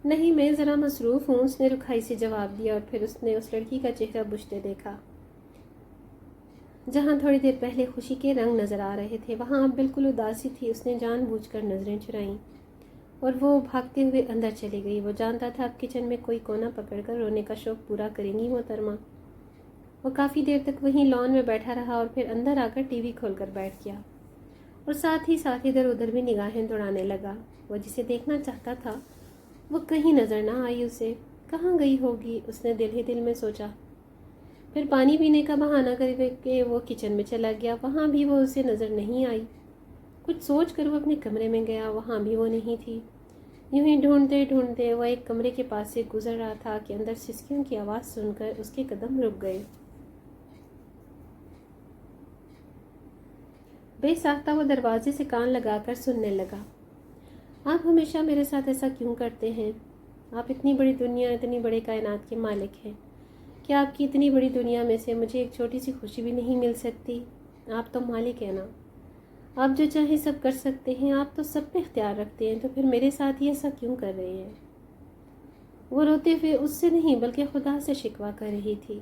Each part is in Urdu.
نہیں، میں ذرا مصروف ہوں، اس نے رکھائی سے جواب دیا، اور پھر اس نے اس لڑکی کا چہرہ بجھتے دیکھا جہاں تھوڑی دیر پہلے خوشی کے رنگ نظر آ رہے تھے، وہاں اب بالکل اداسی تھی۔ اس نے جان بوجھ کر نظریں چرائیں اور وہ بھاگتے ہوئے اندر چلی گئی۔ وہ جانتا تھا اب کچن میں کوئی کونا پکڑ کر رونے کا شوق پورا کریں گی محترمہ۔ وہ کافی دیر تک وہیں لان میں بیٹھا رہا اور پھر اندر آ کر ٹی وی کھول کر بیٹھ گیا اور ساتھ ہی ساتھ ادھر ادھر بھی نگاہیں دوڑانے لگا۔ وہ جسے دیکھنا چاہتا تھا وہ کہیں نظر نہ آئی اسے۔ کہاں گئی ہوگی، اس نے دل ہی دل میں سوچا۔ پھر پانی پینے کا بہانہ کر کے وہ کچن میں چلا گیا، وہاں بھی وہ اسے نظر نہیں آئی۔ کچھ سوچ کر وہ اپنے کمرے میں گیا، وہاں بھی وہ نہیں تھی۔ یوں ہی ڈھونڈتے ڈھونڈتے وہ ایک کمرے کے پاس سے گزر رہا تھا کہ اندر سسکیوں کی آواز سن کر اس کے قدم رک گئے۔ بے ساختہ وہ دروازے سے کان لگا کر سننے لگا۔ آپ ہمیشہ میرے ساتھ ایسا کیوں کرتے ہیں؟ آپ اتنی بڑی دنیا، اتنی بڑے کائنات کے مالک ہیں، کیا آپ کی اتنی بڑی دنیا میں سے مجھے ایک چھوٹی سی خوشی بھی نہیں مل سکتی؟ آپ تو مالک ہیں نا، آپ جو چاہیں سب کر سکتے ہیں، آپ تو سب پہ اختیار رکھتے ہیں، تو پھر میرے ساتھ ہی ایسا کیوں کر رہے ہیں؟ وہ روتے ہوئے اس سے نہیں بلکہ خدا سے شکوہ کر رہی تھی۔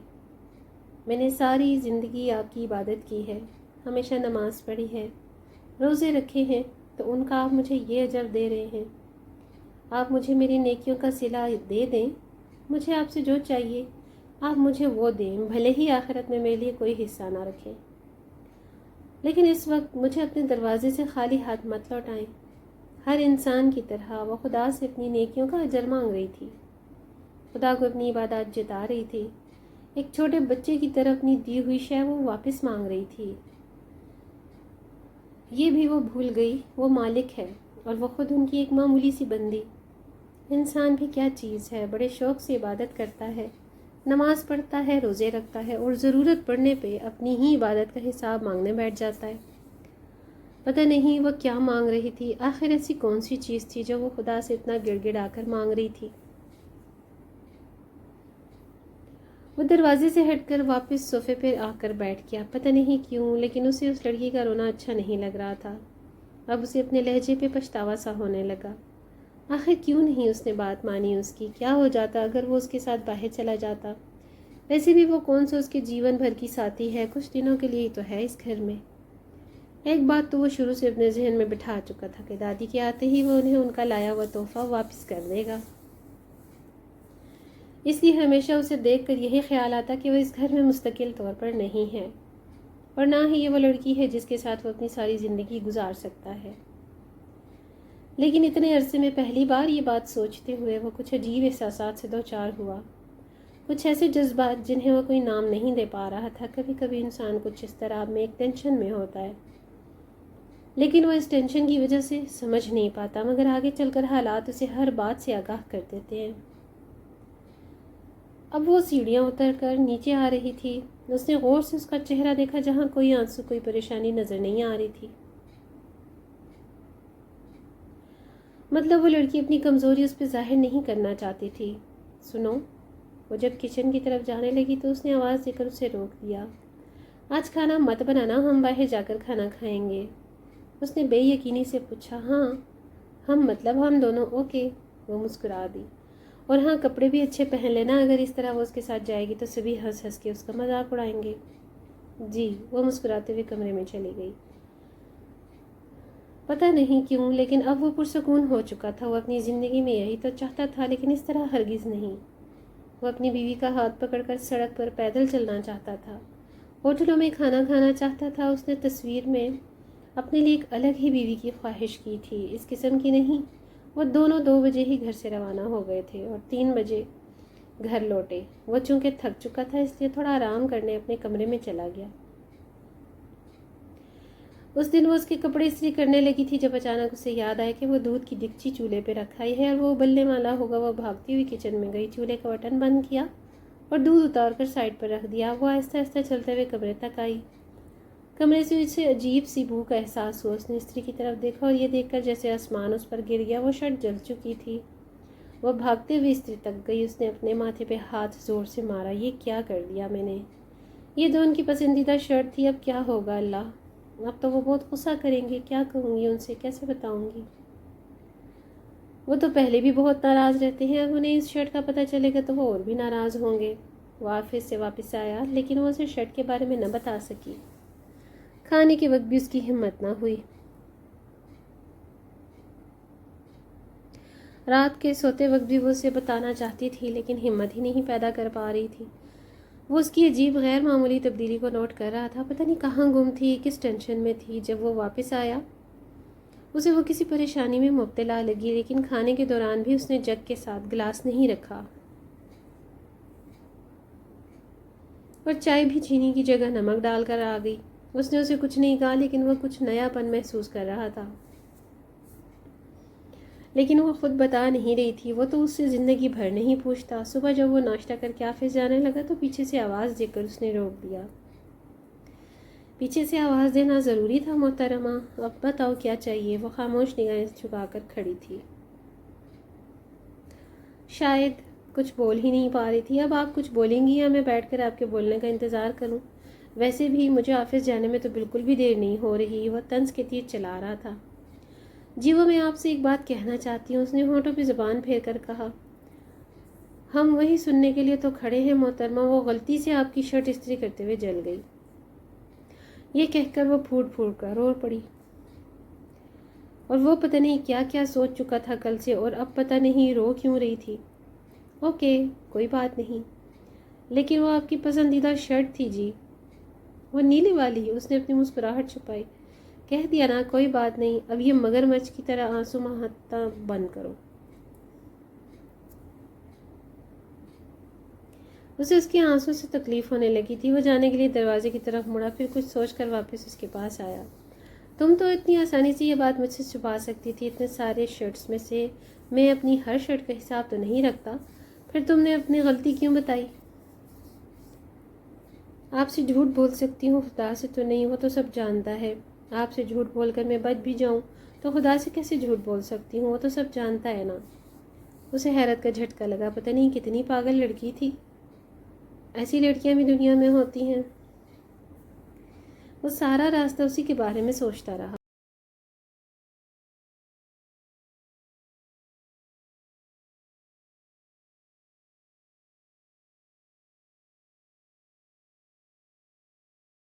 میں نے ساری زندگی آپ کی عبادت کی ہے، ہمیشہ نماز پڑھی ہے، روزے رکھے ہیں، تو ان کا آپ مجھے یہ اجر دے رہے ہیں۔ آپ مجھے میری نیکیوں کا صلہ دے دیں، مجھے آپ سے جو چاہیے آپ مجھے وہ دیں، بھلے ہی آخرت میں میرے لیے کوئی حصہ نہ رکھیں، لیکن اس وقت مجھے اپنے دروازے سے خالی ہاتھ مت لوٹائیں۔ ہر انسان کی طرح وہ خدا سے اپنی نیکیوں کا اجر مانگ رہی تھی، خدا کو اپنی عبادات جتا رہی تھی، ایک چھوٹے بچے کی طرح اپنی دی ہوئی شے وہ واپس مانگ رہی تھی۔ یہ بھی وہ بھول گئی وہ مالک ہے اور وہ خود ان کی ایک معمولی سی بندی۔ انسان بھی کیا چیز ہے، بڑے شوق سے عبادت کرتا ہے، نماز پڑھتا ہے، روزے رکھتا ہے اور ضرورت پڑنے پہ اپنی ہی عبادت کا حساب مانگنے بیٹھ جاتا ہے۔ پتہ نہیں وہ کیا مانگ رہی تھی، آخر ایسی کون سی چیز تھی جو وہ خدا سے اتنا گڑ گڑا کر مانگ رہی تھی۔ وہ دروازے سے ہٹ کر واپس صوفے پر آ کر بیٹھ گیا۔ پتہ نہیں کیوں لیکن اسے اس لڑکی کا رونا اچھا نہیں لگ رہا تھا۔ اب اسے اپنے لہجے پہ پچھتاوا سا ہونے لگا۔ آخر کیوں نہیں اس نے بات مانی اس کی؟ کیا ہو جاتا اگر وہ اس کے ساتھ باہر چلا جاتا؟ ویسے بھی وہ کون سا اس کے جیون بھر کی ساتھی ہے، کچھ دنوں کے لیے ہی تو ہے اس گھر میں۔ ایک بات تو وہ شروع سے اپنے ذہن میں بٹھا چکا تھا کہ دادی کے آتے ہی وہ انہیں ان کا لایا ہوا تحفہ واپس کر دے گا۔ اس لیے ہمیشہ اسے دیکھ کر یہی خیال آتا کہ وہ اس گھر میں مستقل طور پر نہیں ہے، اور نہ ہی یہ وہ لڑکی ہے جس کے ساتھ وہ اپنی ساری زندگی گزار سکتا ہے۔ لیکن اتنے عرصے میں پہلی بار یہ بات سوچتے ہوئے وہ کچھ عجیب احساسات سے دوچار ہوا، کچھ ایسے جذبات جنہیں وہ کوئی نام نہیں دے پا رہا تھا۔ کبھی کبھی انسان کچھ اضطراب میں ایک ٹینشن میں ہوتا ہے، لیکن وہ اس ٹینشن کی وجہ سے سمجھ نہیں پاتا، مگر آگے چل کر حالات اسے ہر بات سے آگاہ کر دیتے ہیں۔ اب وہ سیڑھیاں اتر کر نیچے آ رہی تھی۔ اس نے غور سے اس کا چہرہ دیکھا جہاں کوئی آنسو، کوئی پریشانی نظر نہیں آ رہی تھی۔ مطلب وہ لڑکی اپنی کمزوری اس پہ ظاہر نہیں کرنا چاہتی تھی۔ سنو، وہ جب کچن کی طرف جانے لگی تو اس نے آواز دے کر اسے روک دیا۔ آج کھانا مت بنانا، ہم باہر جا کر کھانا کھائیں گے۔ اس نے بے یقینی سے پوچھا۔ ہاں، ہم مطلب ہم دونوں؟ اوکے، وہ مسکرا دی۔ اور ہاں، کپڑے بھی اچھے پہن لینا، اگر اس طرح وہ اس کے ساتھ جائے گی تو سبھی ہنس ہنس کے اس کا مذاق اڑائیں گے۔ جی، وہ مسکراتے ہوئے کمرے میں چلی گئی۔ پتہ نہیں کیوں لیکن اب وہ پرسکون ہو چکا تھا۔ وہ اپنی زندگی میں یہی تو چاہتا تھا، لیکن اس طرح ہرگز نہیں۔ وہ اپنی بیوی کا ہاتھ پکڑ کر سڑک پر پیدل چلنا چاہتا تھا، ہوٹلوں میں کھانا کھانا چاہتا تھا۔ اس نے تصویر میں اپنے لیے ایک الگ ہی بیوی کی خواہش کی تھی، اس قسم کی نہیں۔ وہ دونوں 2 بجے ہی گھر سے روانہ ہو گئے تھے اور 3 بجے گھر لوٹے۔ وہ چونکہ تھک چکا تھا اس لیے تھوڑا آرام کرنے اپنے کمرے میں چلا گیا۔ اس دن وہ اس کے کپڑے استری کرنے لگی تھی جب اچانک اسے یاد آیا کہ وہ دودھ کی ڈگچی چولہے پہ رکھائی ہے اور وہ ابلنے والا ہوگا۔ وہ بھاگتی ہوئی کچن میں گئی، چولہے کا بٹن بند کیا اور دودھ اتار کر سائڈ پر رکھ دیا۔ وہ آہستہ آہستہ چلتے ہوئے کمرے تک آئی۔ کمرے سے اسے عجیب سی بو کا احساس ہوا۔ اس نے استری کی طرف دیکھا اور یہ دیکھ کر جیسے آسمان اس پر گر گیا۔ وہ شرٹ جل چکی تھی۔ وہ بھاگتے ہوئے استری تک گئی۔ اس نے اپنے ماتھے پہ ہاتھ زور سے مارا۔ یہ کیا کر دیا میں نے؟ یہ تو ان کی پسندیدہ شرٹ تھی، اب کیا ہوگا اللہ! اب تو وہ بہت غصہ کریں گے، کیا کہوں گی ان سے، کیسے بتاؤں گی؟ وہ تو پہلے بھی بہت ناراض رہتے ہیں، اب انہیں اس شرٹ کا پتہ چلے گا تو وہ اور بھی ناراض ہوں گے۔ وہ آفس سے واپس آیا لیکن وہ اسے شرٹ کے بارے میں نہ بتا سکی۔ کھانے کے وقت بھی اس کی ہمت نہ ہوئی۔ رات کے سوتے وقت بھی وہ اسے بتانا چاہتی تھی لیکن ہمت ہی نہیں پیدا کر پا رہی تھی۔ وہ اس کی عجیب غیر معمولی تبدیلی کو نوٹ کر رہا تھا، پتہ نہیں کہاں گم تھی، کس ٹینشن میں تھی۔ جب وہ واپس آیا اسے وہ کسی پریشانی میں مبتلا لگی، لیکن کھانے کے دوران بھی اس نے جگ کے ساتھ گلاس نہیں رکھا اور چائے بھی چینی کی جگہ نمک ڈال کر آ گئی۔ اس نے اسے کچھ نہیں کہا لیکن وہ کچھ نیا پن محسوس کر رہا تھا، لیکن وہ خود بتا نہیں رہی تھی۔ وہ تو اس سے زندگی بھر نہیں پوچھتا۔ صبح جب وہ ناشتہ کر کے آفس جانے لگا تو پیچھے سے آواز دے کر اس نے روک دیا۔ پیچھے سے آواز دینا ضروری تھا محترمہ؟ اب بتاؤ کیا چاہیے؟ وہ خاموش نگاہیں جھکا کر کھڑی تھی، شاید کچھ بول ہی نہیں پا رہی تھی۔ اب آپ کچھ بولیں گی یا میں بیٹھ کر آپ کے بولنے کا انتظار کروں؟ ویسے بھی مجھے آفس جانے میں تو بالکل بھی دیر نہیں ہو رہی۔ وہ طنز کے تیر چلا رہا تھا۔ جی وہ میں آپ سے ایک بات کہنا چاہتی ہوں، اس نے ہونٹوں پہ زبان پھیر کر کہا۔ ہم وہی سننے کے لیے تو کھڑے ہیں محترمہ۔ وہ غلطی سے آپ کی شرٹ استری کرتے ہوئے جل گئی۔ یہ کہہ کر وہ پھوٹ پھوٹ کر رو پڑی، اور وہ پتہ نہیں کیا کیا سوچ چکا تھا کل سے، اور اب پتہ نہیں رو کیوں رہی تھی۔ اوکے کوئی بات نہیں، لیکن وہ آپ کی پسندیدہ شرٹ تھی جی، وہ نیلے والی۔ اس نے اپنی مسکراہٹ چھپائی۔ کہہ دیا نا کوئی بات نہیں، اب یہ مگر مچھ کی طرح آنسو بہانا بند کرو۔ اسے اس کے آنسو سے تکلیف ہونے لگی تھی۔ وہ جانے کے لیے دروازے کی طرف مڑا، پھر کچھ سوچ کر واپس اس کے پاس آیا۔ تم تو اتنی آسانی سے یہ بات مجھ سے چھپا سکتی تھی، اتنے سارے شرٹس میں سے میں اپنی ہر شرٹ کا حساب تو نہیں رکھتا، پھر تم نے اپنی غلطی کیوں بتائی؟ آپ سے جھوٹ بول سکتی ہوں، خدا سے تو نہیں، وہ تو سب جانتا ہے۔ آپ سے جھوٹ بول کر میں بچ بھی جاؤں تو خدا سے کیسے جھوٹ بول سکتی ہوں؟ وہ تو سب جانتا ہے نا۔ اسے حیرت کا جھٹکا لگا، پتہ نہیں کتنی پاگل لڑکی تھی، ایسی لڑکیاں بھی دنیا میں ہوتی ہیں۔ وہ سارا راستہ اسی کے بارے میں سوچتا رہا۔